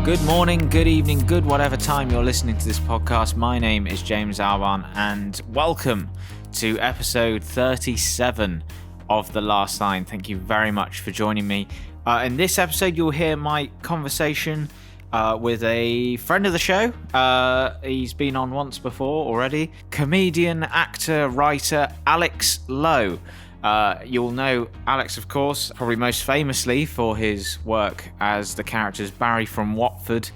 Good morning, good evening, good whatever time you're listening to this podcast. My name is James Alban and welcome to episode 37 of The Last Line. Thank you very much for joining me. In this episode, you'll hear my conversation with a friend of the show. He's been on once before already. Comedian, actor, writer, Alex Lowe. You'll know Alex, of course, probably most famously for his work as the characters Barry from Watford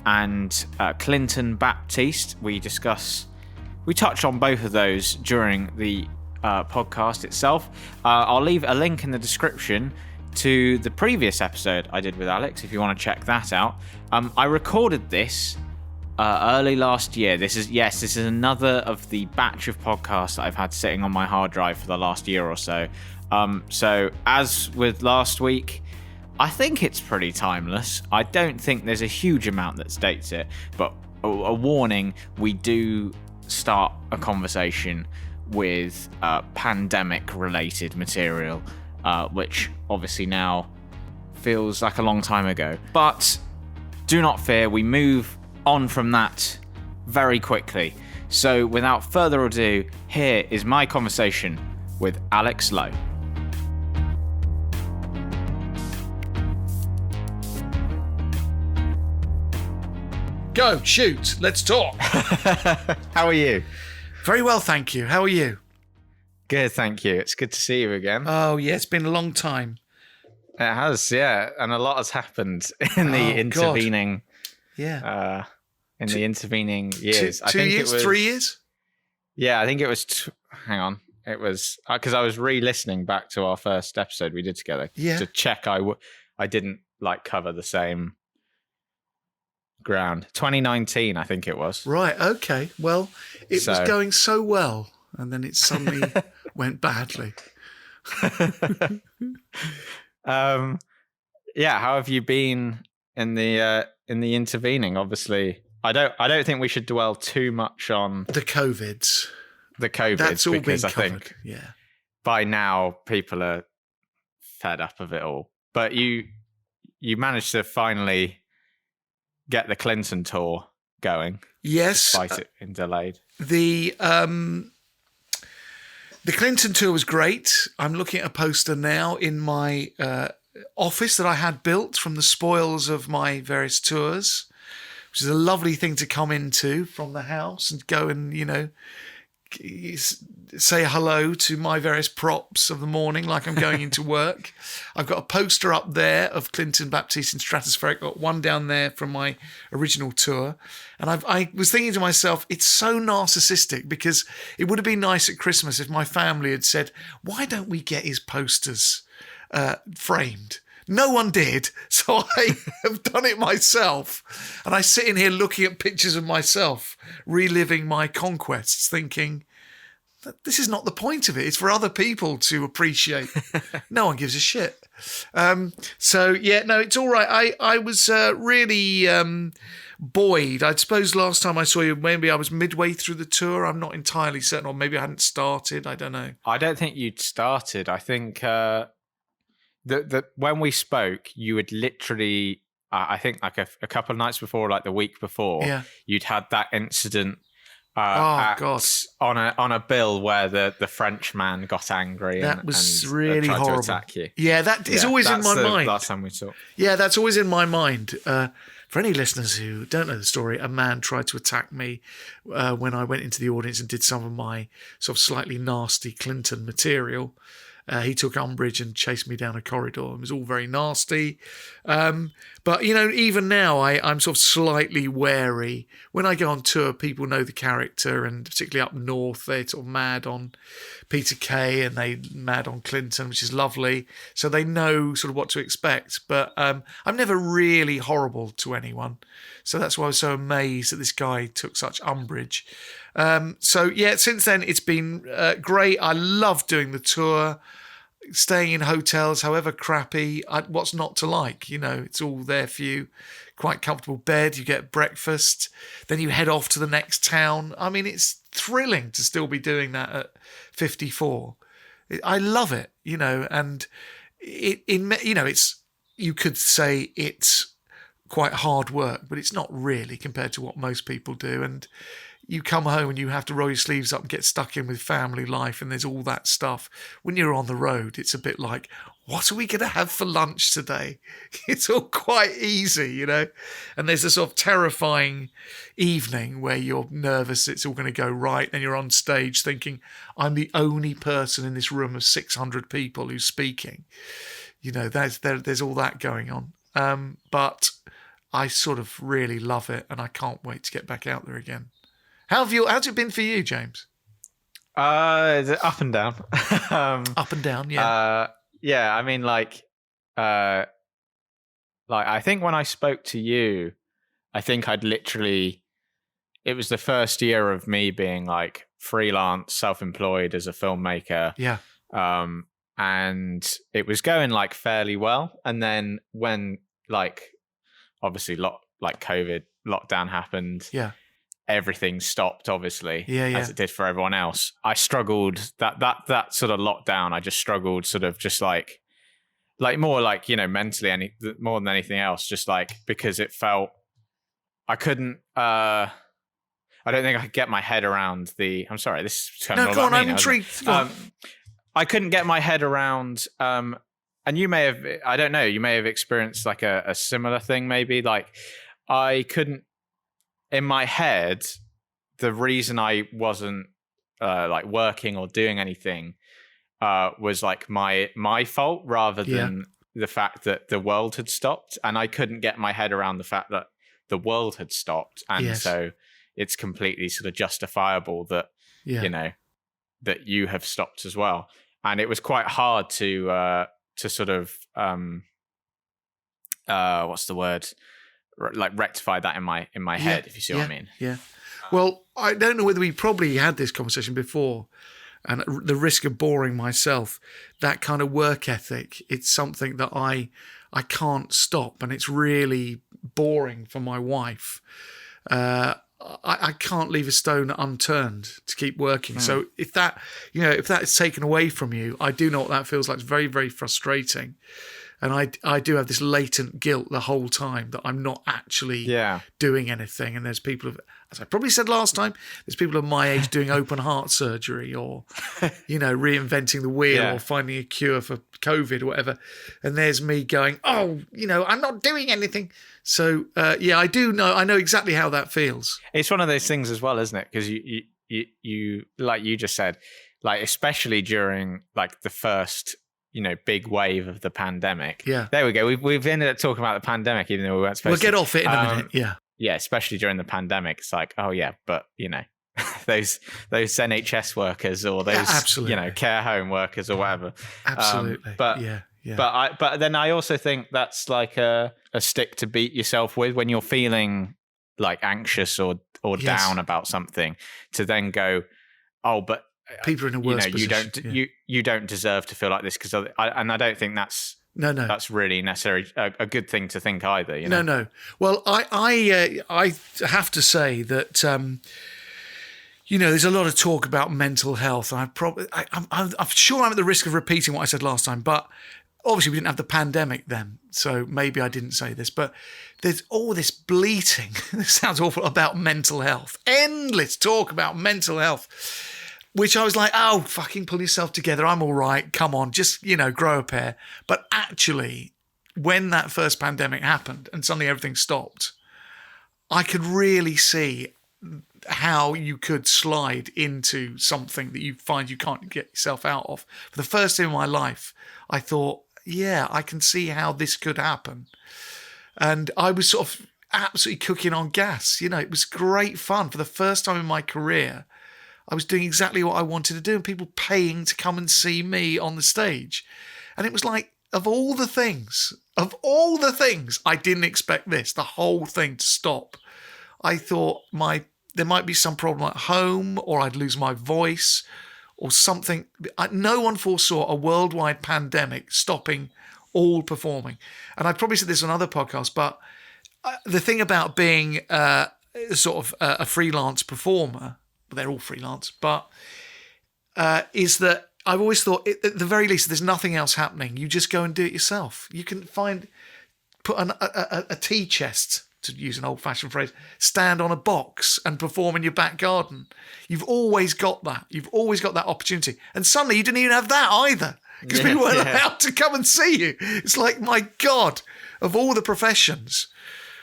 and Clinton Baptiste. We touch on both of those during the podcast itself. I'll leave a link in the description to the previous episode I did with Alex if you want to check that out. I recorded this early last year. This is another of the batch of podcasts that I've had sitting on my hard drive for the last year or so. So as with last week, I think it's pretty timeless. I don't think there's a huge amount that dates it, but a warning, we do start a conversation with pandemic related material, which obviously now feels like a long time ago. But do not fear, we move on from that very quickly. So without further ado, here is my conversation with Alex Lowe. Go, shoot, let's talk. How are you? Very well, thank you. How are you? Good, thank you. It's good to see you again. Oh, yeah, it's been a long time. It has, yeah. And a lot has happened in the intervening... God. Yeah. The intervening years. Two years? 3 years? Yeah, I think it was... hang on. It was... because I was re-listening back to our first episode we did together to check I didn't cover the same ground. 2019, I think it was. Right, okay. Well, it was going so well, and then it suddenly went badly. Yeah, how have you been in the intervening? Obviously, I don't think we should dwell too much on the COVIDs. That's all because been covered. I think yeah, by now people are fed up of it all. But you managed to finally get the Clinton tour going. Yes, despite it being delayed. The Clinton tour was great. I'm looking at a poster now in my office that I had built from the spoils of my various tours, which is a lovely thing to come into from the house and go and, say hello to my various props of the morning like I'm going into work. I've got a poster up there of Clinton Baptiste in Stratospheric. I've got one down there from my original tour. And I was thinking to myself, it's so narcissistic because it would have been nice at Christmas if my family had said, why don't we get his posters framed? No one did, so I have done it myself. And I sit in here looking at pictures of myself, reliving my conquests, thinking, this is not the point of it. It's for other people to appreciate. No one gives a shit. It's all right. I was really buoyed. I suppose last time I saw you, maybe I was midway through the tour. I'm not entirely certain, or maybe I hadn't started. I don't know. I don't think you'd started. I think... when we spoke, you had literally, I think a couple of nights before, the week before, you'd had that incident on a bill where the French man got angry and really tried horrible. to attack you. Yeah, that is always in my mind. Last time we talked. Yeah, that's always in my mind. For any listeners who don't know the story, a man tried to attack me when I went into the audience and did some of my sort of slightly nasty Clinton material. He took umbrage and chased me down a corridor. It was all very nasty. But, even now, I'm sort of slightly wary. When I go on tour, people know the character, and particularly up north, they're sort of mad on Peter Kay and they mad on Clinton, which is lovely. So they know sort of what to expect. But I'm never really horrible to anyone. So that's why I was so amazed that this guy took such umbrage. Since then, it's been great. I love doing the tour. Staying in hotels, however crappy, what's not to like? It's all there for you. Quite comfortable bed, you get breakfast, then you head off to the next town. I mean, it's thrilling to still be doing that at 54. I love it, and it's, you could say it's quite hard work, but it's not really compared to what most people do. And you come home and you have to roll your sleeves up and get stuck in with family life, and there's all that stuff. When you're on the road, it's a bit like, what are we going to have for lunch today? It's all quite easy, you know? And there's a sort of terrifying evening where you're nervous it's all going to go right, and you're on stage thinking, I'm the only person in this room of 600 people who's speaking. You know, there's all that going on. But I sort of really love it, and I can't wait to get back out there again. How's it been for you, James? Is it up and down? Up and down, yeah. Yeah, I mean, like I think when I spoke to you, I think it was the first year of me being like freelance, self-employed as a filmmaker. Yeah. And it was going like fairly well. And then when like obviously COVID lockdown happened, yeah, everything stopped, obviously, as it did for everyone else. I struggled that sort of lockdown. I just struggled sort of just like more like, you know, mentally, more than anything else, just like because it felt I couldn't. I don't think I could get my head around the. I'm sorry, this is kind of go on. I'm intrigued. I couldn't get my head around. And you may have. I don't know. You may have experienced like a similar thing. Maybe like I couldn't. In my head, the reason I wasn't like working or doing anything was like my fault rather than the fact that the world had stopped, and I couldn't get my head around the fact that the world had stopped, and so it's completely sort of justifiable that you know that you have stopped as well, and it was quite hard to sort of what's the word? Like rectify that in my head, if you see what I mean. Yeah. Well, I don't know whether we probably had this conversation before, and at the risk of boring myself, that kind of work ethic, it's something that I can't stop, and it's really boring for my wife. I can't leave a stone unturned to keep working. So if that is taken away from you, I do know what that feels like. It's very, very frustrating. And I do have this latent guilt the whole time that I'm not actually doing anything. And there's people, as I probably said last time, there's people of my age doing open heart surgery or, you know, reinventing the wheel or finding a cure for COVID or whatever. And there's me going, oh, you know, I'm not doing anything. So, I do know. I know exactly how that feels. It's one of those things as well, isn't it? Because you like you just said, like, especially during like the first, you know, big wave of the pandemic. Yeah. There we go. We've ended up talking about the pandemic, even though we weren't supposed to. We'll get off it in a minute. Yeah. Yeah, especially during the pandemic. It's like, oh yeah, but you know, those NHS workers or those you know, care home workers or whatever. Absolutely. But then I also think that's like a stick to beat yourself with when you're feeling like anxious or down about something, to then go, oh, but people are in a worse position. You don't deserve to feel like this, because I don't think that's that's really necessarily a good thing to think either. You know? No. Well, I have to say that you know, there's a lot of talk about mental health, and I'm sure I'm at the risk of repeating what I said last time, but obviously we didn't have the pandemic then, so maybe I didn't say this, but there's all this bleating, this sounds awful, about mental health. Endless talk about mental health, which I was like, oh, fucking pull yourself together. I'm all right. Come on, just, you know, grow a pair. But actually, when that first pandemic happened and suddenly everything stopped, I could really see how you could slide into something that you find you can't get yourself out of. For the first time in my life, I thought, yeah, I can see how this could happen. And I was sort of absolutely cooking on gas. You know, it was great fun. For the first time in my career, I was doing exactly what I wanted to do, and people paying to come and see me on the stage. And it was like, of all the things, I didn't expect this, the whole thing to stop. I thought there might be some problem at home, or I'd lose my voice or something. No one foresaw a worldwide pandemic stopping all performing. And I probably said this on other podcasts, but the thing about being sort of a freelance performer, they're all freelance, but is that I've always thought, at the very least, there's nothing else happening. You just go and do it yourself. You can find put a tea chest, to use an old-fashioned phrase, stand on a box and perform in your back garden. You've always got that. You've always got that opportunity. And suddenly you didn't even have that either, because people weren't allowed to come and see you. It's like, my God, of all the professions.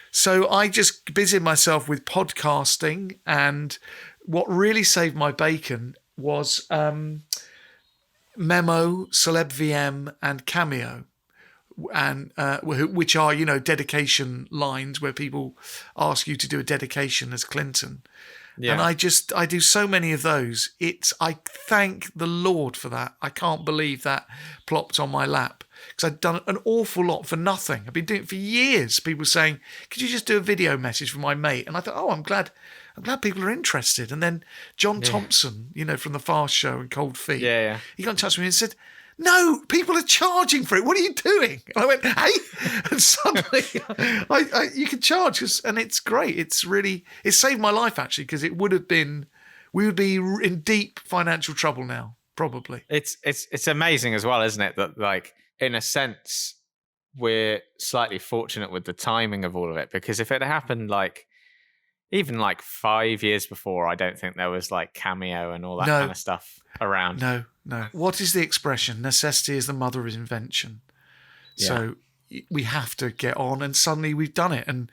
So I just busied myself with podcasting, and what really saved my bacon was Memo, Celeb VM, and Cameo, and which are, dedication lines where people ask you to do a dedication as Clinton. Yeah. And I do so many of those. I thank the Lord for that. I can't believe that plopped on my lap, because I'd done an awful lot for nothing. I've been doing it for years. People saying, could you just do a video message for my mate? And I thought, oh, I'm glad people are interested. And then John Thompson, from the Fast Show and Cold Feet, he got in touch with me and said, no, people are charging for it. What are you doing? And I went, hey, and suddenly you can charge, and it's great. It saved my life, actually, because we would be in deep financial trouble now, probably. It's amazing as well, isn't it? That, like, in a sense, we're slightly fortunate with the timing of all of it, because if it had happened even 5 years before, I don't think there was Cameo and all that kind of stuff around. No. What is the expression? Necessity is the mother of invention. Yeah. So we have to get on, and suddenly we've done it. And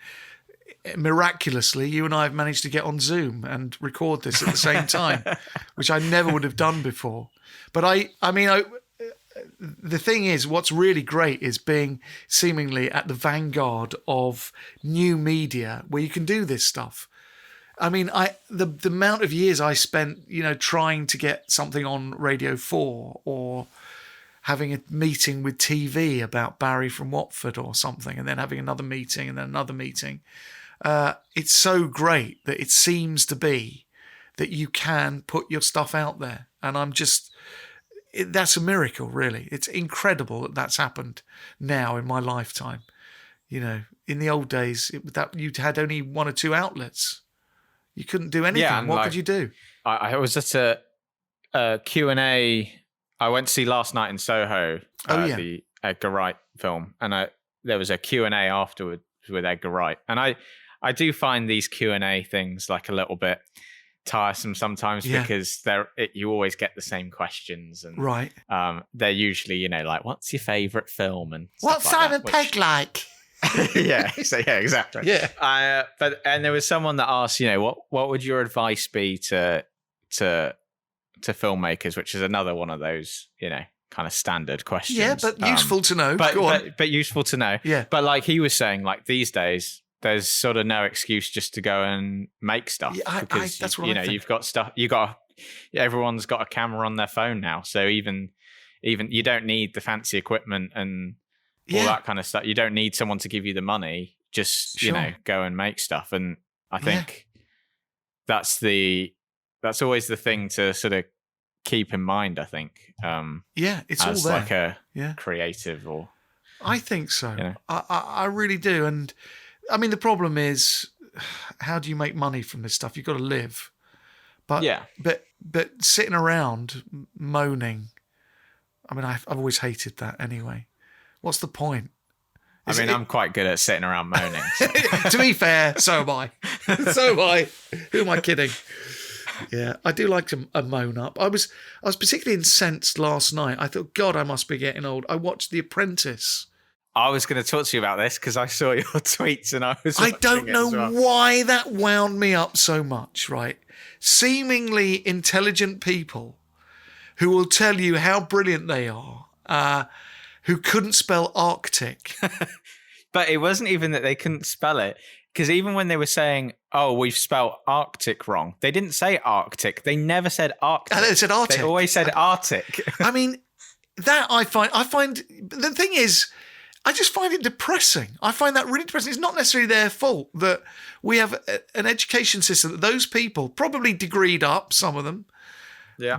miraculously, you and I have managed to get on Zoom and record this at the same time, which I never would have done before. But the thing is, what's really great is being seemingly at the vanguard of new media where you can do this stuff. I mean, the amount of years I spent, trying to get something on Radio 4 or having a meeting with TV about Barry from Watford or something, and then having another meeting and then another meeting. It's so great that it seems to be that you can put your stuff out there. And that's a miracle, really. It's incredible that that's happened now in my lifetime. In the old days, you had only one or two outlets. You couldn't do anything. Yeah, what could you do? I was at a Q&A. I went to see Last Night in Soho, the Edgar Wright film, and there was a Q&A afterwards with Edgar Wright. And I do find these Q&A things a little bit tiresome sometimes, because you always get the same questions, and right. They're usually what's your favourite film and what's Simon Pegg like? Yeah, exactly. Yeah. But there was someone that asked, what would your advice be to filmmakers, which is another one of those, kind of standard questions. Yeah, but useful to know. But useful to know. Yeah. But he was saying, these days, there's sort of no excuse just to go and make stuff, because that's what I think. You've got stuff. Everyone's got a camera on their phone now, so even you don't need the fancy equipment and all that kind of stuff. You don't need someone to give you the money. Just go and make stuff. And I think that's always the thing to sort of keep in mind. I think. It's as all there. Like a creative, or I think so. I really do. And I mean, the problem is, how do you make money from this stuff? You've got to live. But sitting around moaning, I mean, I've always hated that anyway. What's the point? I'm quite good at sitting around moaning. So. To be fair, so am I. Who am I kidding? Yeah, I do like a moan up. I was particularly incensed last night. I thought, God, I must be getting old. I watched The Apprentice. I was going to talk to you about this because I saw your tweets and I don't know why that wound me up so much, right? Seemingly intelligent people who will tell you how brilliant they are, who couldn't spell Arctic. But it wasn't even that they couldn't spell it, because even when they were saying, oh, we've spelled Arctic wrong, they didn't say Arctic. They never said Arctic. They said Arctic. They always said Arctic. I mean, that I find, the thing is, I just find it depressing. I find that really depressing. It's not necessarily their fault that we have an education system that those people, probably degreed up, some of them,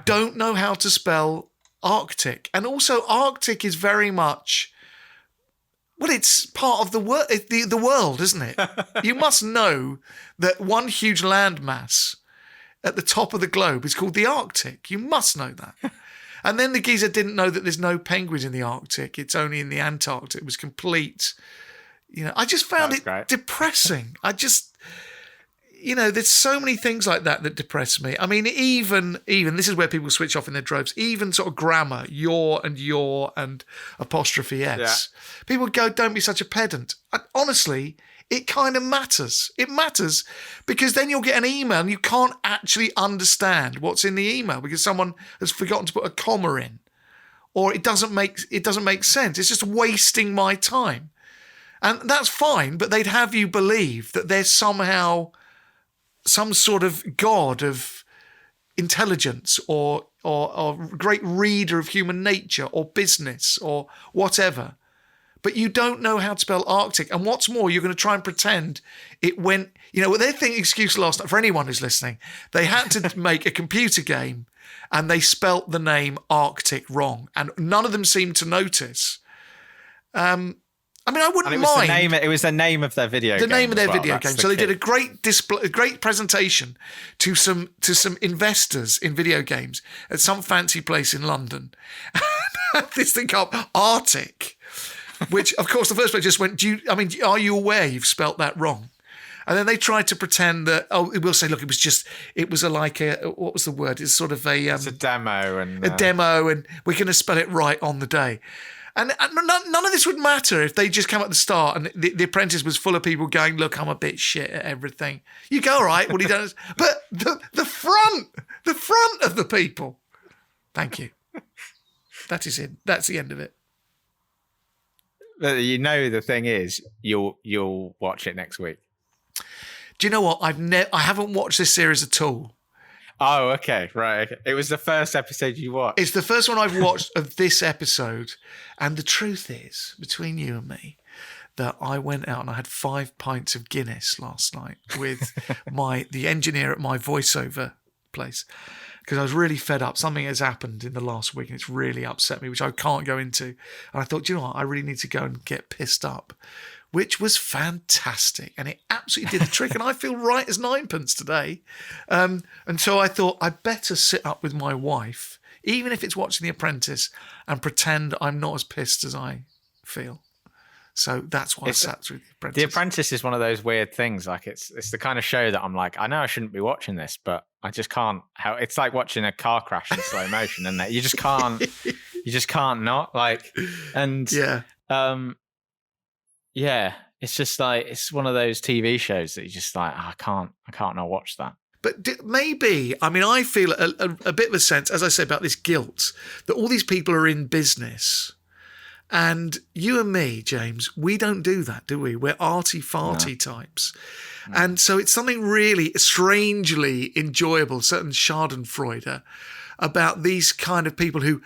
don't know how to spell Arctic. And also Arctic is very much, well, it's part of the world, isn't it? You must know that one huge landmass at the top of the globe is called the Arctic. You must know that. And then the geezer didn't know that there's no penguins in the Arctic. It's only in the Antarctic. It was complete, I just found it great. depressing. There's so many things like that depress me. I mean, even this is where people switch off in their droves. Even sort of grammar, your and apostrophe s. Yeah. People go, "Don't be such a pedant." Honestly, it kind of matters. It matters because then you'll get an email and you can't actually understand what's in the email because someone has forgotten to put a comma in, or it doesn't make sense. It's just wasting my time, and that's fine. But they'd have you believe that there's somehow some sort of god of intelligence or great reader of human nature or business or whatever. But you don't know how to spell Arctic. And what's more, you're going to try and pretend it went... their excuse last night, for anyone who's listening, they had to make a computer game and they spelt the name Arctic wrong. And none of them seemed to notice. I wouldn't mind. It was the name of their video game. The name of their video That's game. So they did a great display, a great presentation to some investors in video games at some fancy place in London. This thing called Arctic, which, of course, the first place just went, are you aware you've spelt that wrong? And then they tried to pretend that, it will say, look, what was the word? It's sort of it's a demo. A demo, and we're going to spell it right on the day. And none of this would matter if they just come at the start and the Apprentice was full of people going, look, I'm a bit shit at everything. You go, all right, what he does. But the front of the people. Thank you. That is it. That's the end of it. The thing is, you'll watch it next week. Do you know what? I haven't watched this series at all. Oh, okay, right. Okay. It was the first episode you watched. It's the first one I've watched of this episode. And the truth is, between you and me, that I went out and I had 5 pints of Guinness last night with the engineer at my voiceover place because I was really fed up. Something has happened in the last week and it's really upset me, which I can't go into. And I thought, do you know what? I really need to go and get pissed up, which was fantastic. And it absolutely did the trick. And I feel right as ninepence today. And so I thought I'd better sit up with my wife, even if it's watching The Apprentice, and pretend I'm not as pissed as I feel. So that's why I sat through The Apprentice. The Apprentice is one of those weird things. Like it's the kind of show that I'm like, I know I shouldn't be watching this, but I just can't. It's like watching a car crash in slow motion, isn't it? You just can't. You just can't not like. And yeah, it's just like it's one of those TV shows that you just like. I can't not watch that. But maybe, I feel a bit of a sense, as I said, about this guilt, that all these people are in business. And you and me, James, we don't do that, do we? We're arty-farty types. No. And so it's something really strangely enjoyable, certain schadenfreude, about these kind of people who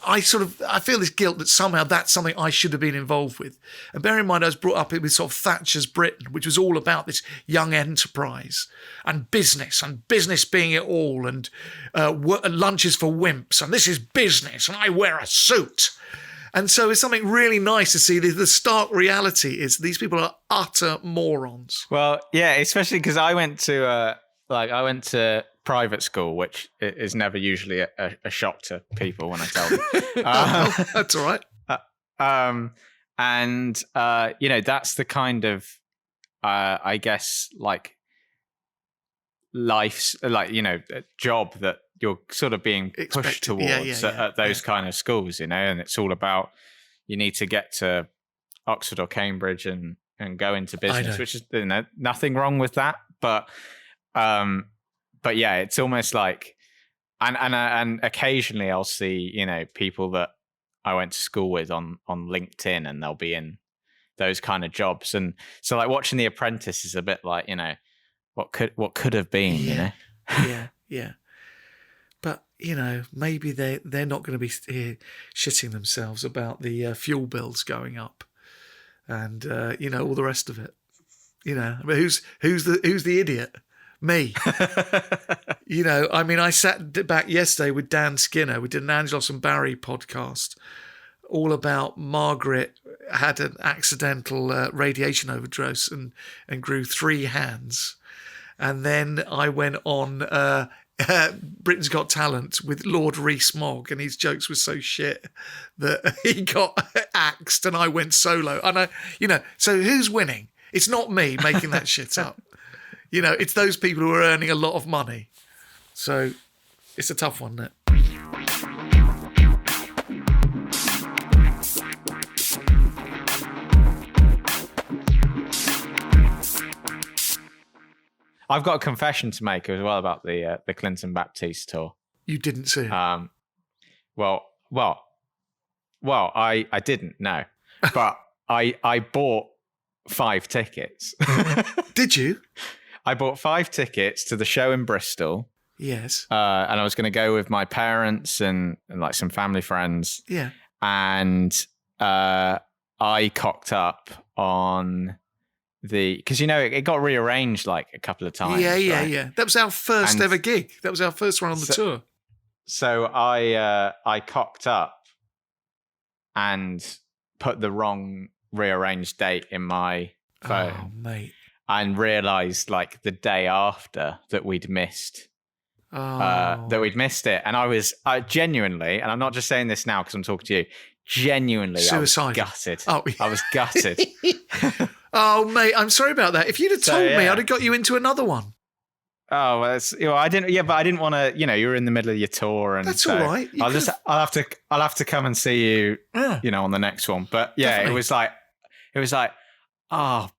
I feel this guilt that somehow that's something I should have been involved with. And bear in mind, I was brought up with sort of Thatcher's Britain, which was all about this young enterprise and business being it all, and lunches for wimps, and this is business, and I wear a suit. And so it's something really nice to see. The stark reality is these people are utter morons. Well, yeah, especially because I went to private school, which is never usually a shock to people when I tell them. That's all right. That's the kind of, I guess, like life's, like, a job that you're sort of being pushed towards at those kind of schools, and it's all about you need to get to Oxford or Cambridge and go into business, which is nothing wrong with that, but yeah, it's almost like, and occasionally I'll see people that I went to school with on LinkedIn, and they'll be in those kind of jobs, and so like watching The Apprentice is a bit like what could have been, yeah. But maybe they're not going to be here shitting themselves about the fuel bills going up, and all the rest of it. Who's the idiot? Me. I sat back yesterday with Dan Skinner. We did an Angelos and Barry podcast all about Margaret had an accidental radiation overdose and grew 3 hands. And then I went on Britain's Got Talent with Lord Rees-Mogg, and his jokes were so shit that he got axed and I went solo. And so who's winning? It's not me making that shit up. It's those people who are earning a lot of money. So it's a tough one, isn't it? I've got a confession to make as well about the Clinton Baptiste tour. You didn't see it? Well, I didn't, no. But I bought 5 tickets. Did you? I bought 5 tickets to the show in Bristol. Yes. And I was going to go with my parents and like some family friends. Yeah. And I cocked up on because it got rearranged like a couple of times. Yeah. That was our first ever gig. That was our first one on the tour. So I cocked up and put the wrong rearranged date in my phone. Oh, mate. And realised like the day after that we'd missed it. And I genuinely, and I'm not just saying this now because I'm talking to you, genuinely suicidal. I was gutted. Oh, yeah. I was gutted. Oh, mate, I'm sorry about that. If you'd have told me, I'd have got you into another one. Oh, well, I didn't. Yeah, but I didn't want to. You were in the middle of your tour, and that's all right. I'll have to come and see you. On the next one. But yeah, definitely. it was like, oh,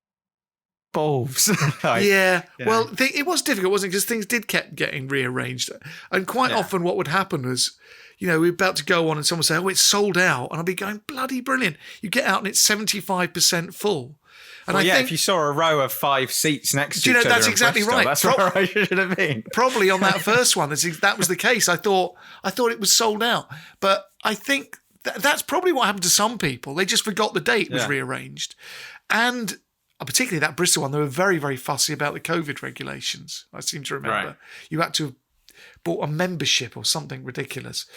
balls. Yeah. Well, it was difficult, wasn't it? Because things did kept getting rearranged, and quite often what would happen was, we were about to go on, and someone would say, "Oh, it's sold out," and I'd be going, "Bloody brilliant!" You get out, and it's 75% full. And I think, if you saw a row of 5 seats next to each other, that's exactly Bristol, right. That's where I should have been. Probably on that first one, that was the case. I thought it was sold out, but I think that's probably what happened to some people. They just forgot the date was rearranged, and particularly that Bristol one, they were very, very fussy about the COVID regulations. I seem to remember you had to have bought a membership or something ridiculous,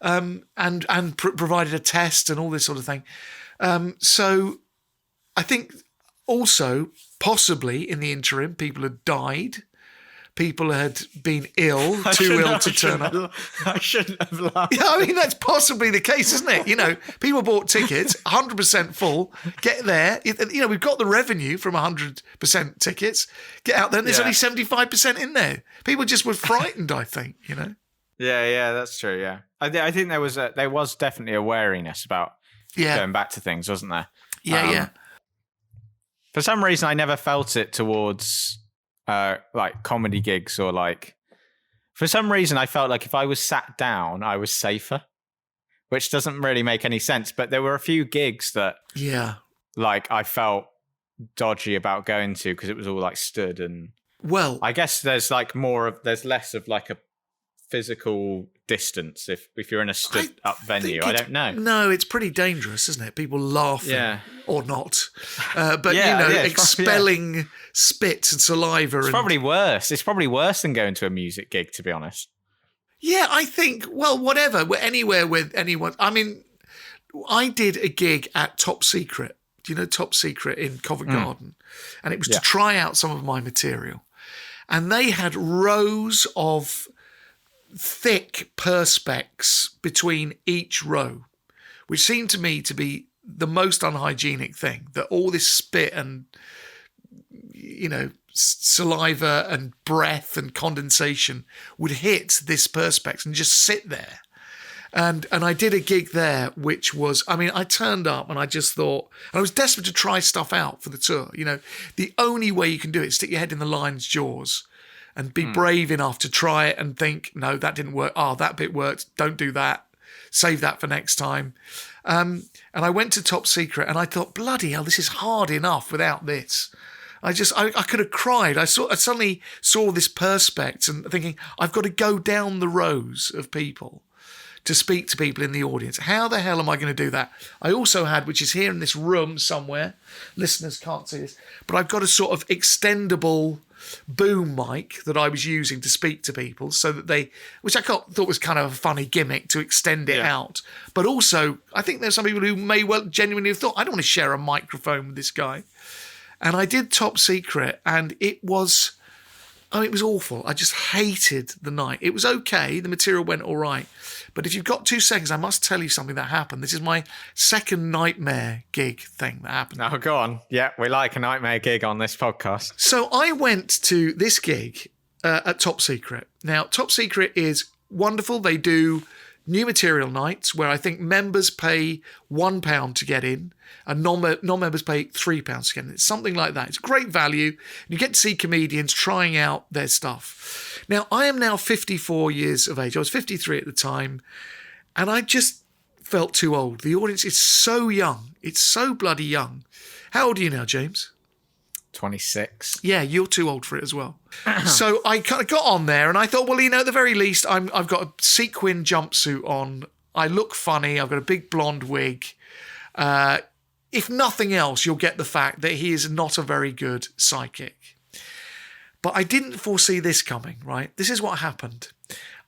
and provided a test and all this sort of thing. So I think. Also, possibly in the interim, people had died. People had been ill, too ill to turn up. I shouldn't have laughed. Yeah, I mean, that's possibly the case, isn't it? People bought tickets, 100% full, get there. We've got the revenue from 100% tickets. Get out there, and there's only 75% in there. People just were frightened, I think, Yeah, that's true, yeah. I think there was definitely a wariness about going back to things, wasn't there? Yeah. For some reason, I never felt it towards like comedy gigs or like. For some reason, I felt like if I was sat down, I was safer, which doesn't really make any sense. But there were a few gigs that, like I felt dodgy about going to because it was all like stood and. Well, I guess there's less of like a physical distance if you're in a stood up venue. I don't know. No, it's pretty dangerous, isn't it? People laughing or not, but expelling spit and saliva. It's probably worse. It's probably worse than going to a music gig, to be honest. Yeah, I think. Well, whatever. We're anywhere with anyone. I mean, I did a gig at Top Secret. Do you know Top Secret in Covent Garden? And it was to try out some of my material, and they had rows of thick perspex between each row, which seemed to me to be the most unhygienic thing, that all this spit and saliva and breath and condensation would hit this perspex and just sit there. And I did a gig there, which was, I turned up and I just thought, and I was desperate to try stuff out for the tour. The only way you can do it is stick your head in the lion's jaws and be brave enough to try it and think, no, that didn't work. Oh, that bit worked. Don't do that. Save that for next time. And I went to Top Secret and I thought, bloody hell, this is hard enough without this. I could have cried. I suddenly saw this perspex and thinking, I've got to go down the rows of people to speak to people in the audience. How the hell am I going to do that? I also had, which is here in this room somewhere, listeners can't see this, but I've got a sort of extendable boom mic that I was using to speak to people so that which I thought was kind of a funny gimmick to extend it out. But also, I think there's some people who may well genuinely have thought, I don't want to share a microphone with this guy. And I did Top Secret, and it was it was awful. I just hated the night. It was okay. The material went all right. But if you've got 2 seconds, I must tell you something that happened. This is my second nightmare gig thing that happened. Oh, go on. Yeah, we like a nightmare gig on this podcast. So I went to this gig at Top Secret. Now, Top Secret is wonderful. They do new material nights where I think members pay £1 to get in and non-members pay £3 to get in. It's something like that. It's great value. You get to see comedians trying out their stuff. Now, I am now 54 years of age. I was 53 at the time, and I just felt too old. The audience is so young. It's so bloody young. How old are you now, James? 26. Yeah, you're too old for it as well. So I kind of got on there and I thought, well, at the very least, I've got a sequin jumpsuit on. I look funny. I've got a big blonde wig. If nothing else, you'll get the fact that he is not a very good psychic. But I didn't foresee this coming, right? This is what happened.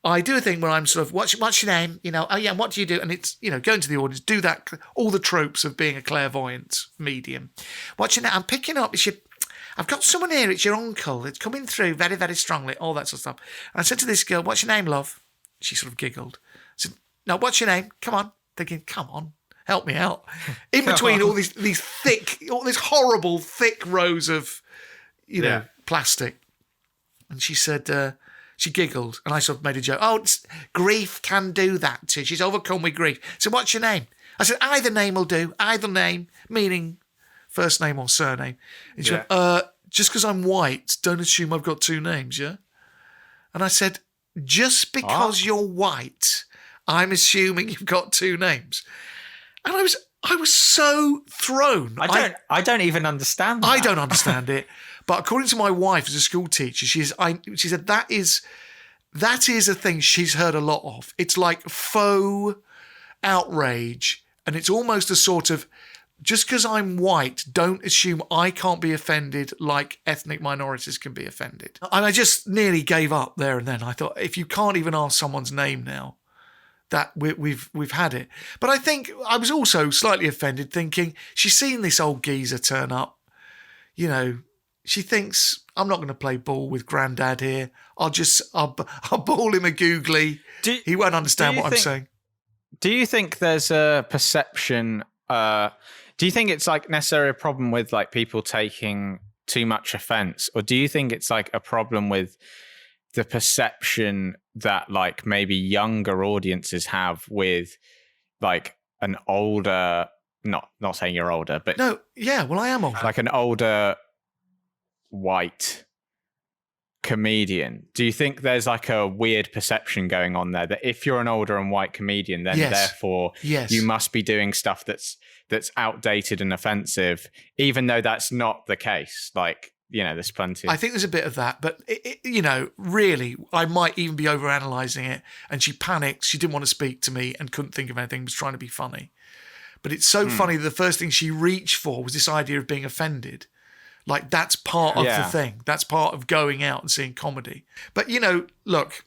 I do a thing where I'm sort of, what's your name? Oh yeah, what do you do? And it's, go into the audience, do that, all the tropes of being a clairvoyant medium. What's your name? I'm picking up, I've got someone here, it's your uncle. It's coming through very, very strongly, all that sort of stuff. And I said to this girl, what's your name, love? She sort of giggled. I said, no, what's your name? Come on. Thinking, come on, help me out. In between all these thick, all these horrible, thick rows of, plastic. And she said, she giggled, and I sort of made a joke. Oh, grief can do that too. She's overcome with grief. So what's your name? I said, either name will do. Either name, meaning first name or surname. And she went, just because I'm white, don't assume I've got 2 names, yeah? And I said, just because you're white, I'm assuming you've got 2 names. And I was so thrown. I don't even understand that. I don't understand it. But according to my wife as a school teacher, she said that is a thing she's heard a lot of. It's like faux outrage, and it's almost a sort of, just because I'm white, don't assume I can't be offended like ethnic minorities can be offended. And I just nearly gave up there and then. I thought, if you can't even ask someone's name now, that we've had it. But I think I was also slightly offended, thinking she's seen this old geezer turn up. She thinks, I'm not going to play ball with Grandad here. I'll ball him a googly. He won't understand what I'm saying. Do you think there's a perception? Do you think it's like necessarily a problem with like people taking too much offense, or do you think it's like a problem with the perception that like maybe younger audiences have with like an older, not saying you're older, but no, yeah, well, I am older, like an older white comedian? Do you think there's like a weird perception going on there that if you're an older and white comedian, then therefore you must be doing stuff that's outdated and offensive, even though that's not the case? Like, there's plenty. I think there's a bit of that, but really, I might even be overanalyzing it. And she panicked. She didn't want to speak to me and couldn't think of anything. Was trying to be funny, but it's so funny. The first thing she reached for was this idea of being offended. Like, that's part of the thing. That's part of going out and seeing comedy. But, look,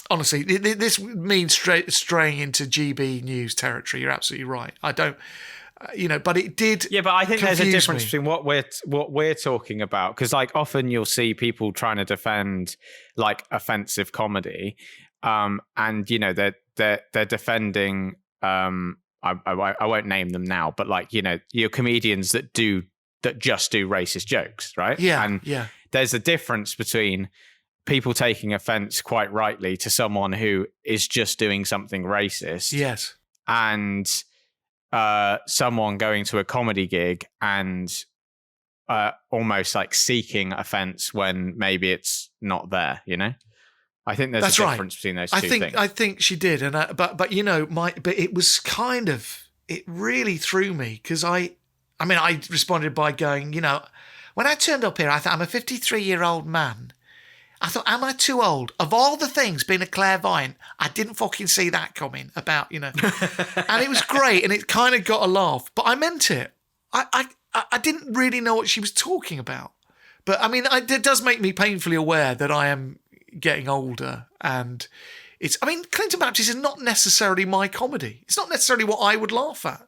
honestly, this means straying into GB News territory. You're absolutely right. I don't, but it did. Yeah, but I think there's a difference between what we're talking about. Because, like, often you'll see people trying to defend, like, offensive comedy. And, they're defending, I won't name them now, but, like, your comedians that just do racist jokes, right? Yeah, and there's a difference between people taking offense quite rightly to someone who is just doing something racist. Yes. And someone going to a comedy gig and almost like seeking offense when maybe it's not there, I think there's a difference between those two things. I think she did, and but it was kind of, it really threw me, because I responded by going, when I turned up here, I thought, I'm a 53-year-old man. I thought, am I too old? Of all the things, being a clairvoyant, I didn't fucking see that coming about, And it was great, and it kind of got a laugh. But I meant it. I didn't really know what she was talking about. But, it does make me painfully aware that I am getting older. And Clinton Baptiste is not necessarily my comedy. It's not necessarily what I would laugh at.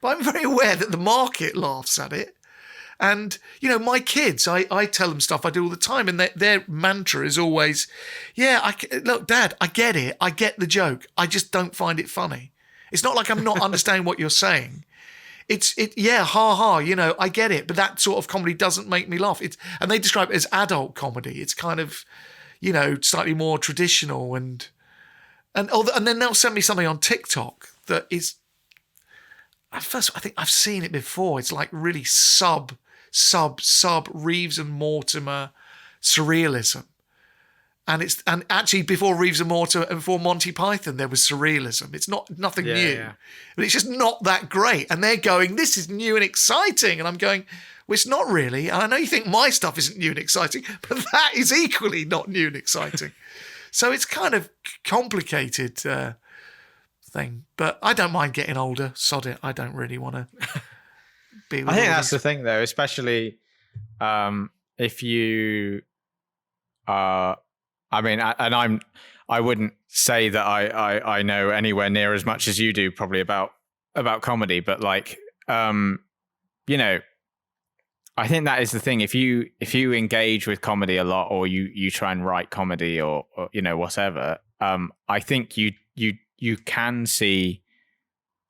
But I'm very aware that the market laughs at it. And, my kids, I tell them stuff I do all the time, and their mantra is always, look, Dad, I get it. I get the joke. I just don't find it funny. It's not like I'm not understanding what you're saying. Ha ha, I get it. But that sort of comedy doesn't make me laugh. And they describe it as adult comedy. It's kind of, slightly more traditional and then they'll send me something on TikTok that is, at first, I think I've seen it before. It's like really sub Reeves and Mortimer surrealism. And actually before Reeves and Mortimer and before Monty Python, there was surrealism. It's nothing new. Yeah. But it's just not that great. And they're going, this is new and exciting. And I'm going, well, it's not really. And I know you think my stuff isn't new and exciting, but that is equally not new and exciting. So it's kind of complicated thing. But I don't mind getting older. Sod it. I don't really want to be with I think that's the thing, though, especially if you are... I wouldn't say that I know anywhere near as much as you do probably about comedy, but like, I think that is the thing. If you engage with comedy a lot, or you try and write comedy or whatever, I think you can see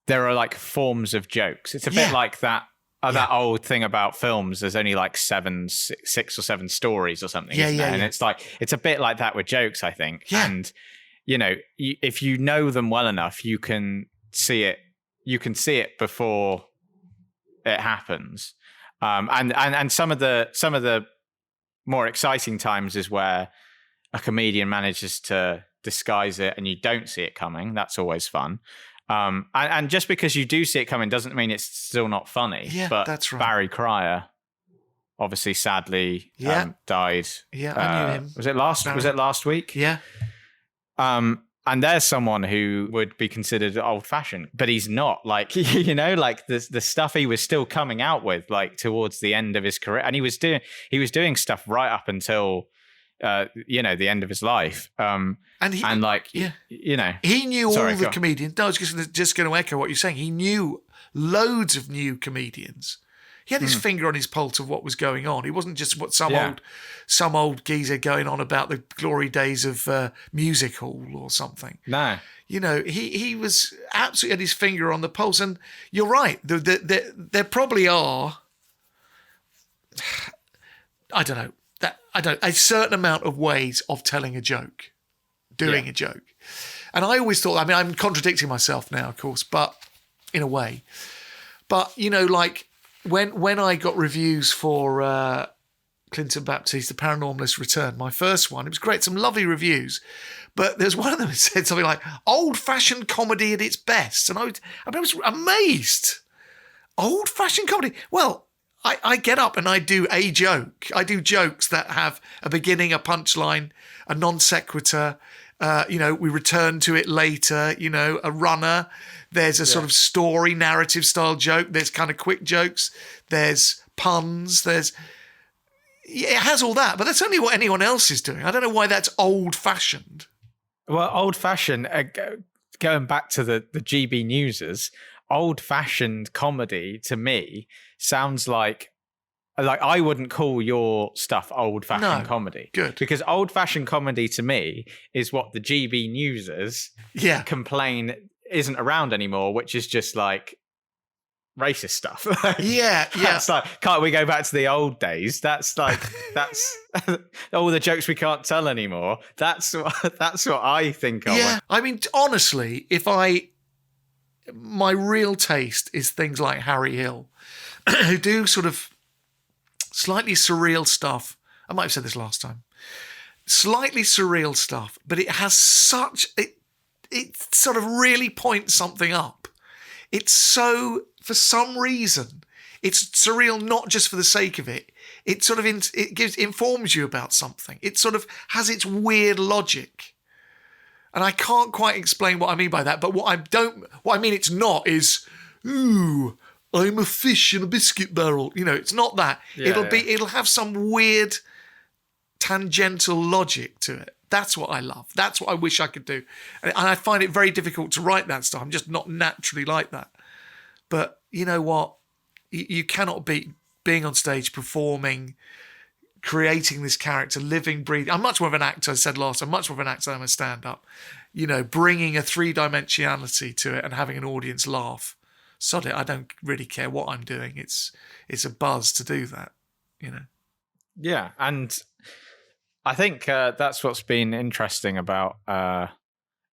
there are like forms of jokes. It's a bit like that. That old thing about films, there's only like 6 or 7 stories or something. And it's like, it's a bit like that with jokes, I think. Yeah. And, if you know them well enough, you can see it before it happens. And some of the more exciting times is where a comedian manages to disguise it and you don't see it coming. That's always fun. And just because you do see it coming doesn't mean it's still not funny. Yeah, but that's right. Barry Cryer, obviously, sadly, died. Yeah, I knew him. Was it last week? Yeah. And there's someone who would be considered old-fashioned, but he's not. Like, like the stuff he was still coming out with, like towards the end of his career, and he was doing stuff right up until the end of his life. He knew all the comedians. No, I was just going to echo what you're saying. He knew loads of new comedians. He had his finger on his pulse of what was going on. He wasn't just some old geezer going on about the glory days of music hall or something. No. He was absolutely had his finger on the pulse. And you're right. There probably are, I don't know, a certain amount of ways of telling a joke, doing a joke. And I always thought, I'm contradicting myself now, of course, but in a way. But, like when I got reviews for Clinton Baptiste, The Paranormalist Return, my first one, it was great, some lovely reviews. But there's one of them that said something like, old-fashioned comedy at its best. And I was amazed. Old-fashioned comedy? Well, I get up and I do a joke. I do jokes that have a beginning, a punchline, a non sequitur. We return to it later, a runner. There's a sort of story, narrative style joke. There's kind of quick jokes. There's puns. It has all that, but that's only what anyone else is doing. I don't know why that's old fashioned. Well, old fashioned, going back to the GB Newsers, old fashioned comedy to me sounds like I wouldn't call your stuff old-fashioned comedy. Good. Because old-fashioned comedy to me is what the GB Newsers complain isn't around anymore, which is just like racist stuff. That's like, can't we go back to the old days? That's all the jokes we can't tell anymore. That's what I think of. Yeah, honestly, my real taste is things like Harry Hill, who do sort of slightly surreal stuff. I might have said this last time. Slightly surreal stuff, but it has it sort of really points something up. It's so, for some reason, it's surreal not just for the sake of it. It sort of informs you about something. It sort of has its weird logic. And I can't quite explain what I mean by that, but what I mean it's not is, ooh, I'm a fish in a biscuit barrel. It's not that. It'll have some weird tangential logic to it. That's what I love. That's what I wish I could do. And I find it very difficult to write that stuff. I'm just not naturally like that. But you know what? You cannot beat being on stage, performing, creating this character, living, breathing. I'm much more of an actor, I said last, I'm much more of an actor than I'm a stand-up. Bringing a three-dimensionality to it and having an audience laugh. Sod it, I don't really care what I'm doing. It's a buzz to do that, Yeah, and I think that's what's been interesting about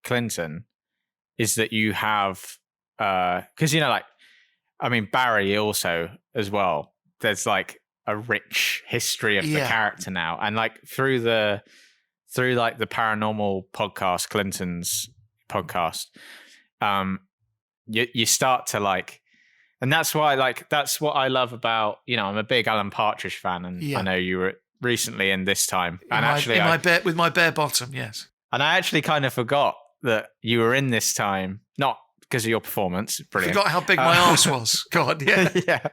Clinton is that you have, because, Barry also as well, there's like a rich history of the character now. And like through the Paranormal podcast, Clinton's podcast, you start to like, and that's why that's what I love about, I'm a big Alan Partridge fan, and I know you were recently in this time. With my bare bottom, yes. And I actually kind of forgot that you were in this time, not because of your performance. Brilliant. Forgot how big my arse was. God, yeah. Yeah.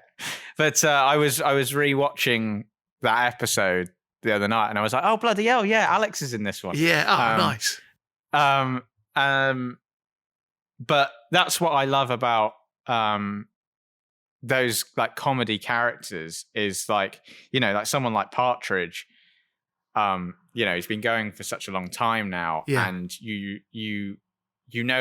But I was rewatching that episode the other night, and I was like, oh, bloody hell, yeah, Alex is in this one. Yeah, nice. But that's what I love about those like comedy characters is like, like someone like Partridge, he's been going for such a long time now, and you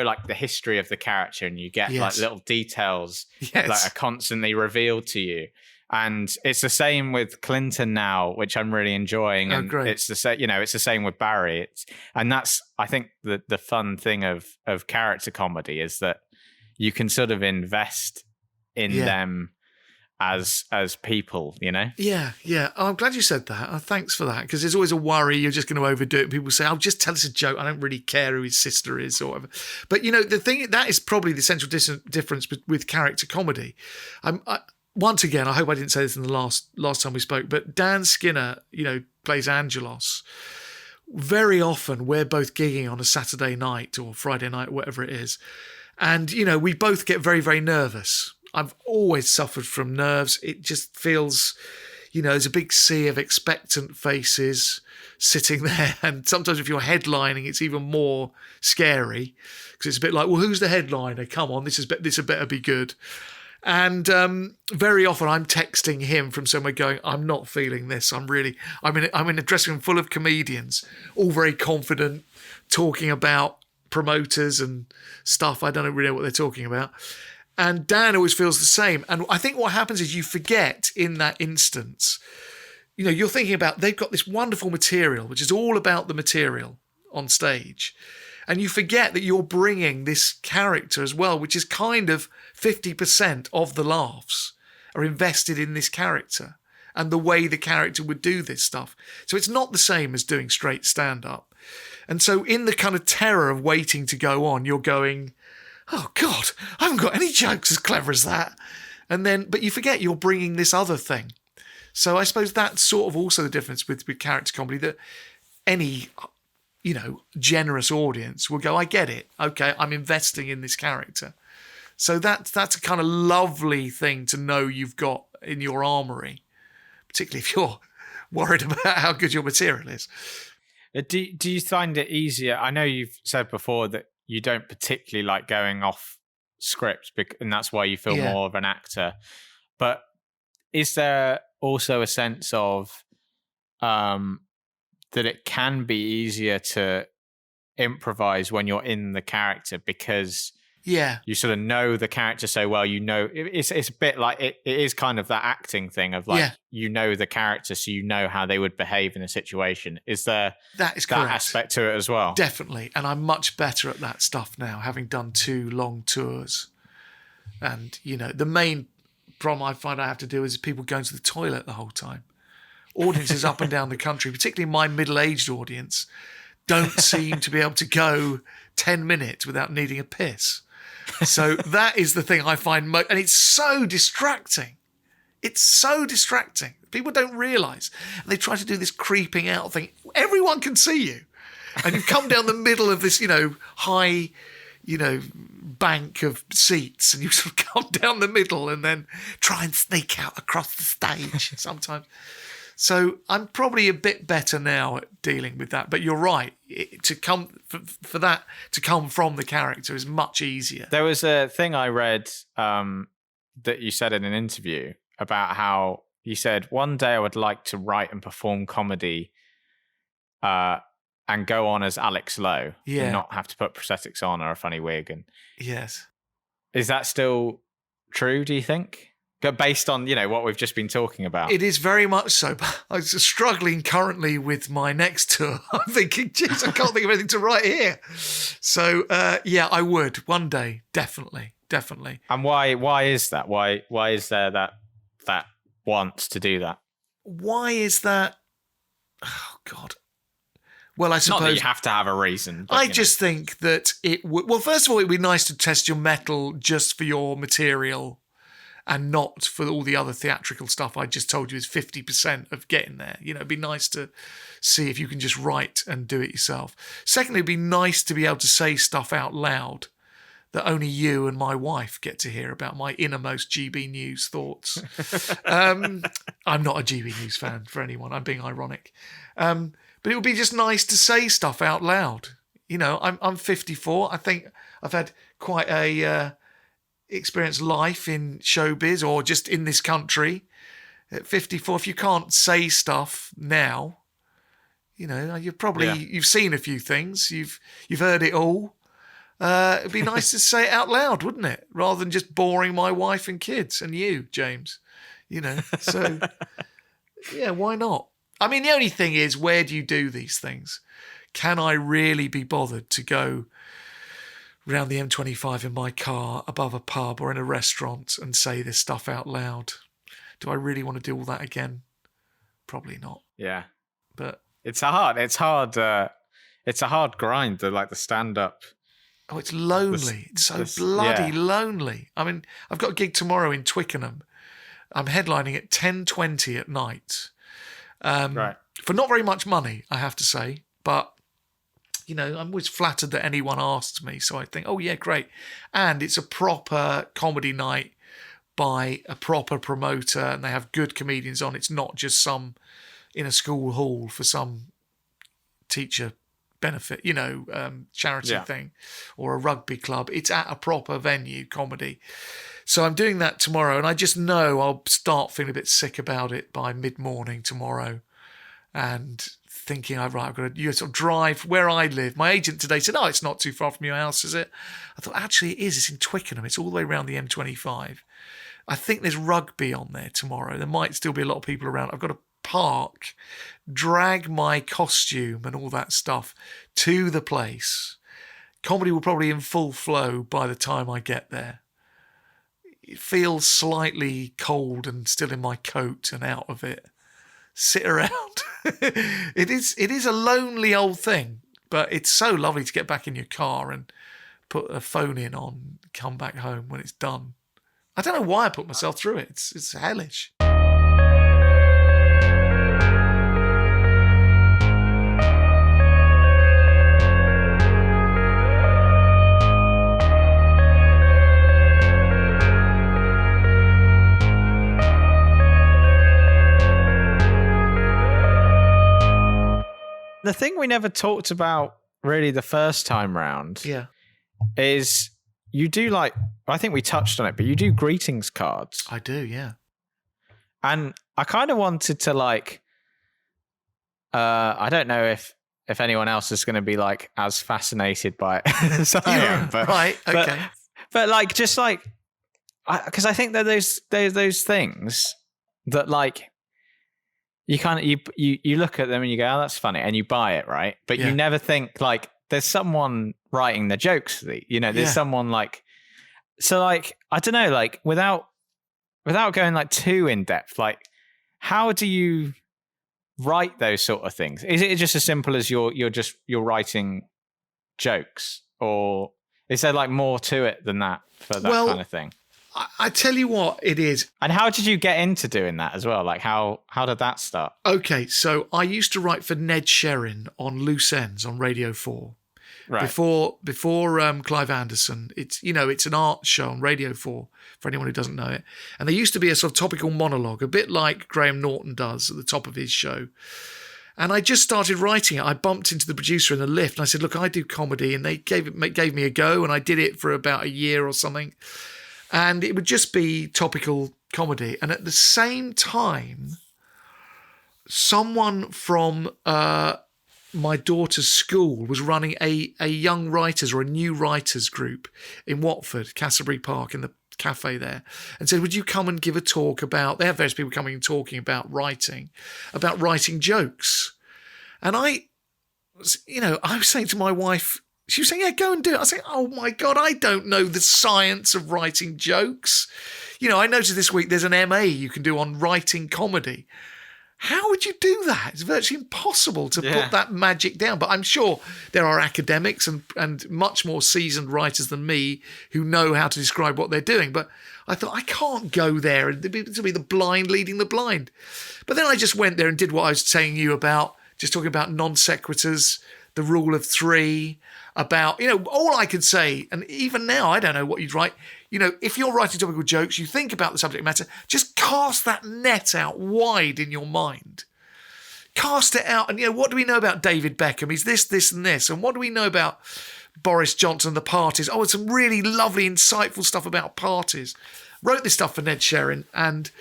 like the history of the character, and you get like little details that are constantly revealed to you. And it's the same with Clinton now, which I'm really enjoying. And it's the same, it's the same with Barry. And that's, I think, the fun thing of character comedy is that you can sort of invest in them as people, Yeah. Oh, I'm glad you said that. Thanks for that, because there's always a worry you're just going to overdo it. And people say, "Oh, just tell us a joke. I don't really care who his sister is or whatever." But the thing that is probably the central difference with character comedy. Once again, I hope I didn't say this in the last time we spoke, but Dan Skinner, plays Angelos. Very often, we're both gigging on a Saturday night or Friday night, whatever it is, and we both get very, very nervous. I've always suffered from nerves. It just feels, there's a big sea of expectant faces sitting there. And sometimes if you're headlining, it's even more scary because it's a bit like, well, who's the headliner? Come on, this had better be good. And very often I'm texting him from somewhere going, I'm not feeling this. I'm in a dressing room full of comedians, all very confident, talking about promoters and stuff. I don't really know what they're talking about. And Dan always feels the same. And I think what happens is you forget in that instance, you're thinking about, they've got this wonderful material, which is all about the material on stage. And you forget that you're bringing this character as well, which is kind of 50% of the laughs are invested in this character and the way the character would do this stuff. So it's not the same as doing straight stand-up. And so in the kind of terror of waiting to go on, you're going, oh God, I haven't got any jokes as clever as that. But you forget you're bringing this other thing. So I suppose that's sort of also the difference with character comedy, that any, generous audience will go, I get it. Okay, I'm investing in this character. So that's a kind of lovely thing to know you've got in your armory, particularly if you're worried about how good your material is. Do you find it easier? I know you've said before that you don't particularly like going off script, and that's why you feel more of an actor. But is there also a sense of that it can be easier to improvise when you're in the character because you sort of know the character so well? It's a bit like it is kind of that acting thing of like the character, so how they would behave in a situation. Is there that aspect to it as well? Definitely, and I'm much better at that stuff now, having done 2 long tours. And the main problem I find I have to do is people going to the toilet the whole time. Audiences up and down the country, particularly my middle-aged audience, don't seem to be able to go 10 minutes without needing a piss. So that is the thing I find and it's so distracting. It's so distracting. People don't realise. They try to do this creeping out thing. Everyone can see you. And you come down the middle of this, high, bank of seats, and you sort of come down the middle and then try and sneak out across the stage sometimes. So I'm probably a bit better now at dealing with that. But you're right. For that to come from the character is much easier. There was a thing I read that you said in an interview about how You said, one day I would like to write and perform comedy and go on as Alex Lowe and not have to put prosthetics on or a funny wig. And yes. Is that still true, do you think? Based on, what we've just been talking about. It is very much so. I'm struggling currently with my next tour. I'm thinking, geez, I can't think of anything to write here. So, I would. One day, definitely. And why is that? Why is there that wants to do that? Why is that? Oh, God. Well, I suppose... Not that you have to have a reason. But, I just think that it would... Well, first of all, it would be nice to test your mettle just for your material and not for all the other theatrical stuff I just told you is 50% of getting there. It'd be nice to see if you can just write and do it yourself. Secondly, it'd be nice to be able to say stuff out loud that only you and my wife get to hear about my innermost GB News thoughts. I'm not a GB News fan for anyone. I'm being ironic. But it would be just nice to say stuff out loud. I'm 54. I think I've had quite a... experienced life in showbiz or just in this country. At 54, if you can't say stuff now, you've probably you've seen a few things, you've heard it all. It'd be nice to say it out loud, wouldn't it? Rather than just boring my wife and kids and you, James. So yeah, why not? I mean, the only thing is, where do you do these things? Can I really be bothered to go round the M25 in my car, above a pub or in a restaurant and say this stuff out loud? Do I really want to do all that again? Probably not. Yeah. But it's a hard grind, the stand-up. Oh, it's lonely. It's so bloody lonely. I mean, I've got a gig tomorrow in Twickenham. I'm headlining at 10:20 at night. Right. For not very much money, I have to say. But I'm always flattered that anyone asks me. So I think, oh, yeah, great. And it's a proper comedy night by a proper promoter and they have good comedians on. It's not just some in a school hall for some teacher benefit, charity thing or a rugby club. It's at a proper venue, comedy. So I'm doing that tomorrow and I just know I'll start feeling a bit sick about it by mid-morning tomorrow and thinking, I've got to sort of drive where I live. My agent today said, oh, it's not too far from your house, is it? I thought, actually, it is. It's in Twickenham. It's all the way around the M25. I think there's rugby on there tomorrow. There might still be a lot of people around. I've got to park, drag my costume and all that stuff to the place. Comedy will probably in full flow by the time I get there. It feels slightly cold and still in my coat and out of it. Sit around. It is a lonely old thing, but it's so lovely to get back in your car and put a phone in on, come back home when it's done. I don't know why I put myself through it. It's hellish. The thing we never talked about really the first time round is you do I think we touched on it, but you do greetings cards. I do, yeah. And I kind of wanted to I don't know if anyone else is going to be as fascinated by it as I am. But, right, okay. But because I think that those things that you kind of you look at them and you go, oh, that's funny, and you buy it, right? But you never think there's someone writing the jokes. There's someone so I don't know, without going too in depth, how do you write those sort of things? Is it just as simple as you're writing jokes, or is there more to it than that for that kind of thing? I tell you what it is. And how did you get into doing that as well? How did that start? Okay, so I used to write for Ned Sherrin on Loose Ends on Radio 4. Right. Before Clive Anderson. It's an art show on Radio 4 for anyone who doesn't know it. And there used to be a sort of topical monologue, a bit like Graham Norton does at the top of his show. And I just started writing it. I bumped into the producer in the lift and I said, look, I do comedy. And they gave me a go and I did it for about a year or something. And it would just be topical comedy. And at the same time, someone from my daughter's school was running a young writers or a new writers group in Watford, Castleberry Park, in the cafe there, and said, would you come and give a talk about, they have various people coming and talking about writing jokes. And I was saying to my wife, she was saying, yeah, go and do it. I was saying, oh my God, I don't know the science of writing jokes. I noticed this week there's an MA you can do on writing comedy. How would you do that? It's virtually impossible to put that magic down. But I'm sure there are academics and much more seasoned writers than me who know how to describe what they're doing. But I thought, I can't go there and to be the blind leading the blind. But then I just went there and did what I was saying you about, just talking about non sequiturs, the rule of three, about, all I could say, and even now I don't know what you'd write. If you're writing topical jokes, you think about the subject matter, just cast that net out wide in your mind. Cast it out. And, what do we know about David Beckham? He's this, this, and this. And what do we know about Boris Johnson and the parties? Oh, it's some really lovely, insightful stuff about parties. Wrote this stuff for Ned Sherrin, and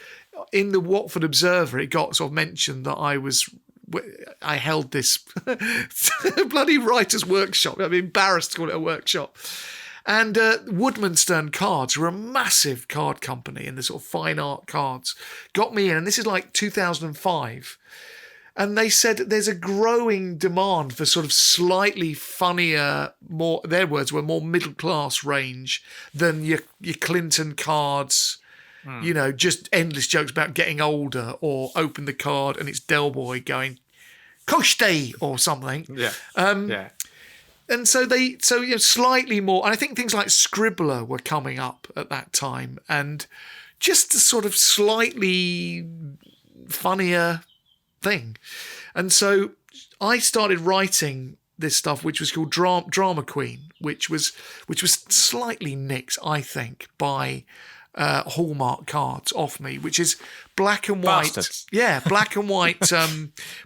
in the Watford Observer, it got sort of mentioned that I held this bloody writer's workshop. I'm embarrassed to call it a workshop. And Woodmanstern Cards, who are a massive card company in the sort of fine art cards, got me in. And this is like 2005. And they said there's a growing demand for sort of slightly funnier, more, their words were more middle-class range than your Clinton cards, just endless jokes about getting older, or open the card and it's Del Boy going, Kushti or something. Yeah. And so slightly more, and I think things like Scribbler were coming up at that time, and just a sort of slightly funnier thing. And so I started writing this stuff, which was called Drama Queen, which was slightly nicked, I think, by Hallmark cards off me, which is black and white. Bastards. Yeah, black and white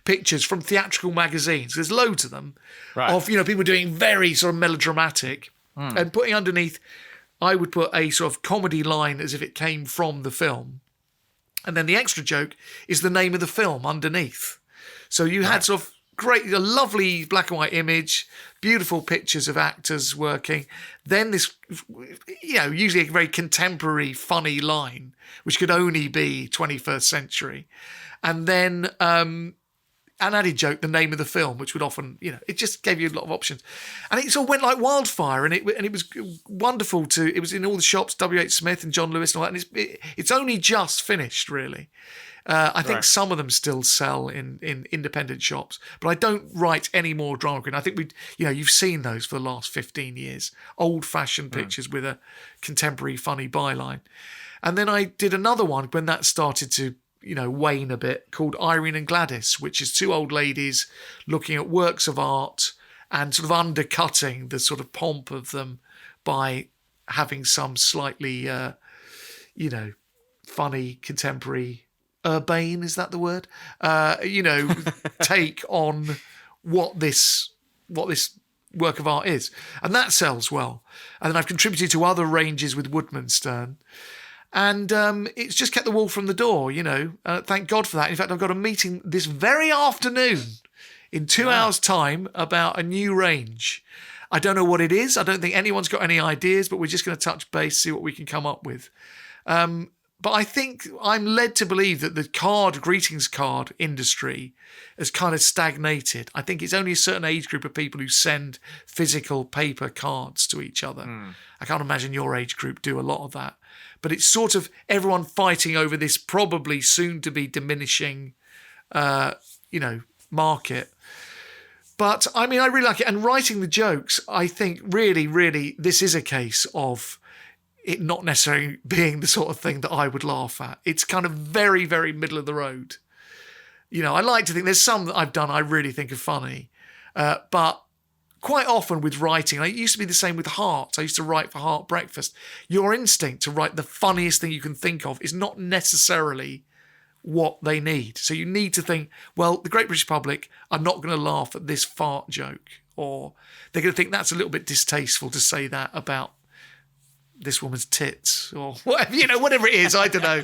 pictures from theatrical magazines. There's loads of them of people doing very sort of melodramatic and putting underneath. I would put a sort of comedy line as if it came from the film, and then the extra joke is the name of the film underneath. So you had sort of a lovely black and white image, beautiful pictures of actors working. Then this, usually a very contemporary, funny line, which could only be 21st century. And then an added joke, the name of the film, which would often, it just gave you a lot of options. And it sort of went like wildfire, and it was wonderful it was in all the shops, W.H. Smith and John Lewis and all that, and it's only just finished, really. I think some of them still sell in independent shops, but I don't write any more Drama Queen. I think you've seen those for the last 15 years, old-fashioned pictures with a contemporary funny byline. And then I did another one when that started to, wane a bit, called Irene and Gladys, which is two old ladies looking at works of art and sort of undercutting the sort of pomp of them by having some slightly, funny contemporary, urbane, is that the word? Take on what this work of art is. And that sells well. And then I've contributed to other ranges with Woodmanstern. And it's just kept the wool from the door, Thank God for that. In fact, I've got a meeting this very afternoon in 2 hours' time about a new range. I don't know what it is. I don't think anyone's got any ideas, but we're just going to touch base, see what we can come up with. But I think I'm led to believe that the greetings card industry has kind of stagnated. I think it's only a certain age group of people who send physical paper cards to each other. I can't imagine your age group do a lot of that. But it's sort of everyone fighting over this probably soon to be diminishing, market. But I mean, I really like it. And writing the jokes, I think really, really, this is a case of it not necessarily being the sort of thing that I would laugh at. It's kind of very, very middle of the road. I like to think there's some that I've done I really think are funny. But quite often with writing, and it used to be the same with Heart. I used to write for Heart Breakfast. Your instinct to write the funniest thing you can think of is not necessarily what they need. So you need to think, well, the Great British public are not going to laugh at this fart joke, or they're going to think that's a little bit distasteful to say that about this woman's tits or whatever, whatever it is. I don't know.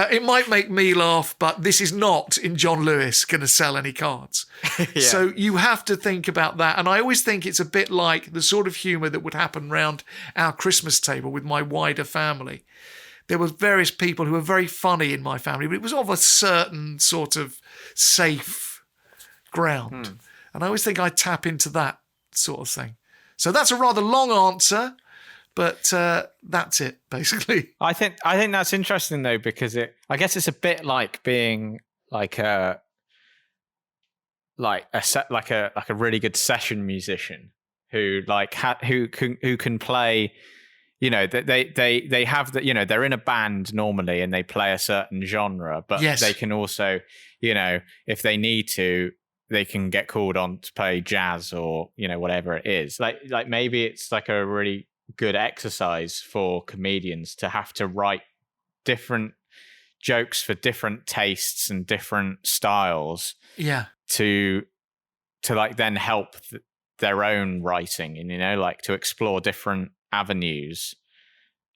It might make me laugh, but this is not in John Lewis going to sell any cards. Yeah. So you have to think about that. And I always think it's a bit like the sort of humour that would happen round our Christmas table with my wider family. There were various people who were very funny in my family, but it was of a certain sort of safe ground. And I always think I tap into that sort of thing. So that's a rather long answer, but that's it, basically. I think that's interesting though, because I guess it's a bit like being like a really good session musician who can play. They have that. They're in a band normally and they play a certain genre, but they can also, if they need to, they can get called on to play jazz or whatever it is. Like maybe it's like a really good exercise for comedians to have to write different jokes for different tastes and different styles. Yeah. To like then help their own writing and like to explore different avenues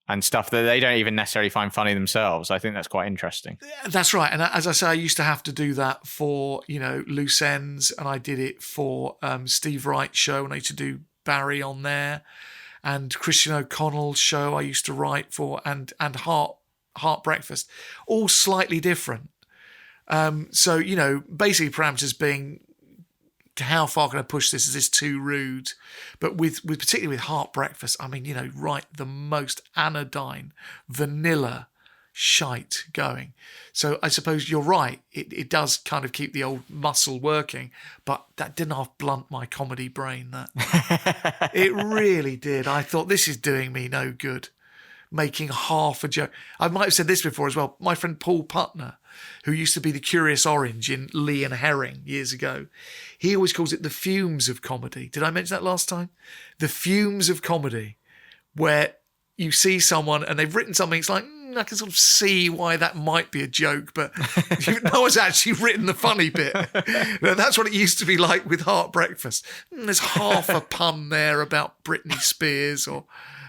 and stuff that they don't even necessarily find funny themselves. I think that's quite interesting. That's right. And as I say, I used to have to do that for, Loose Ends, and I did it for Steve Wright's show, and I used to do Barry on there, and Christian O'Connell's show I used to write for, and Heart Breakfast, all slightly different. So, basically parameters being, how far can I push this? Is this too rude? But with particularly with Heart Breakfast, I mean, write the most anodyne, vanilla shite going. So I suppose you're right. It does kind of keep the old muscle working, but that didn't half blunt my comedy brain. That it really did. I thought, this is doing me no good. Making half a joke. I might have said this before as well. My friend Paul Putner, who used to be the Curious Orange in Lee and Herring years ago, he always calls it the fumes of comedy. Did I mention that last time? The fumes of comedy, where you see someone and they've written something, it's like, I can sort of see why that might be a joke, but no one's actually written the funny bit. That's what it used to be like with Heart Breakfast. There's half a pun there about Britney Spears or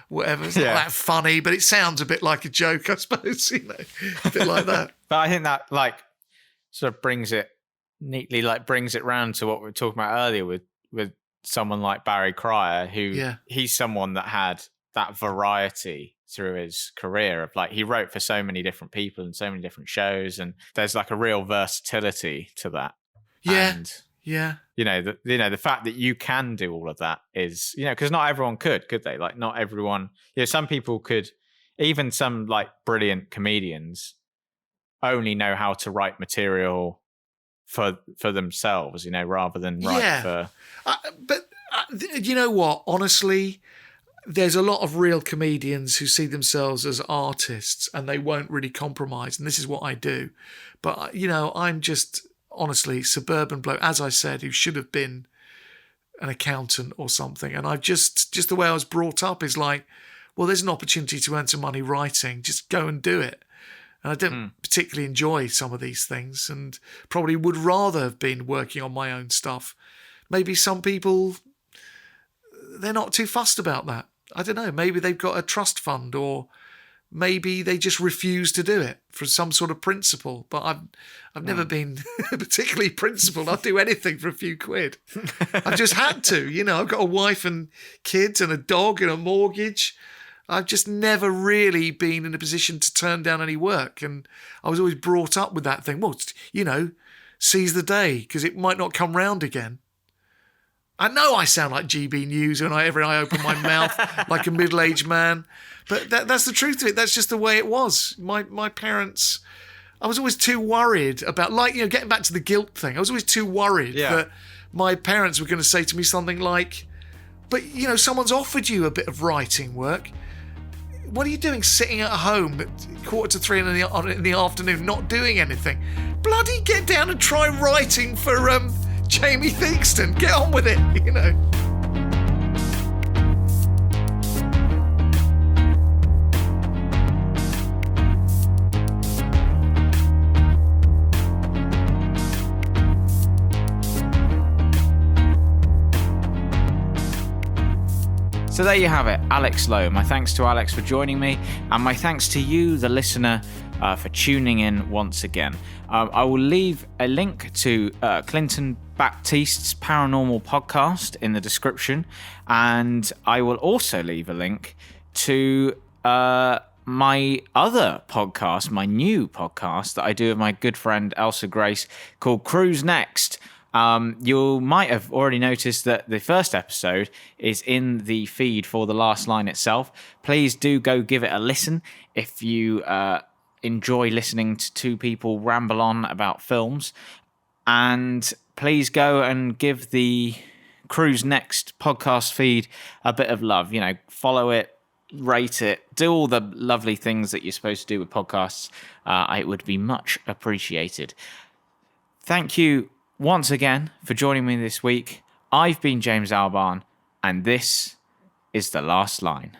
whatever. It's not that funny, but it sounds a bit like a joke, I suppose, a bit like that. But I think that sort of brings it round to what we were talking about earlier with someone like Barry Cryer, who he's someone that had that variety through his career of he wrote for so many different people and so many different shows, and there's like a real versatility to that. Yeah. And yeah. The fact that you can do all of that is, because not everyone could they? Like not everyone, some people could, even some like brilliant comedians only know how to write material for themselves, rather than write for. But you know what? Honestly, there's a lot of real comedians who see themselves as artists and they won't really compromise. And this is what I do. But, I'm just honestly suburban bloke, as I said, who should have been an accountant or something. And I've just the way I was brought up is like, well, there's an opportunity to earn some money writing. Just go and do it. And I don't particularly enjoy some of these things and probably would rather have been working on my own stuff. Maybe some people, they're not too fussed about that. I don't know. Maybe they've got a trust fund, or maybe they just refuse to do it for some sort of principle. But I've never been particularly principled. I'll do anything for a few quid. I've just had to. I've got a wife and kids and a dog and a mortgage. I've just never really been in a position to turn down any work. And I was always brought up with that thing. Well, seize the day because it might not come round again. I know I sound like GB News whenever I open my mouth like a middle-aged man, but that's the truth of it. That's just the way it was. My parents, I was always too worried about, getting back to the guilt thing. I was always too worried that my parents were going to say to me something like, but, someone's offered you a bit of writing work. What are you doing sitting at home at 2:45 in the afternoon, not doing anything? Bloody get down and try writing for Jamie Theakston. Get on with it, So So there you have it, Alex Lowe. My thanks to Alex for joining me, and my thanks to you, the listener, for tuning in once again. I will leave a link to Clinton Baptiste's Paranormal podcast in the description, and I will also leave a link to my other podcast, my new podcast that I do with my good friend Elsa Grace called Cruise Next. You might have already noticed that the first episode is in the feed for The Last Line itself. Please do go give it a listen if you enjoy listening to two people ramble on about films. And please go and give the Cruise Next podcast feed a bit of love. Follow it, rate it, do all the lovely things that you're supposed to do with podcasts. It would be much appreciated. Thank you once again for joining me this week. I've been James Albarn, and this is The Last Line.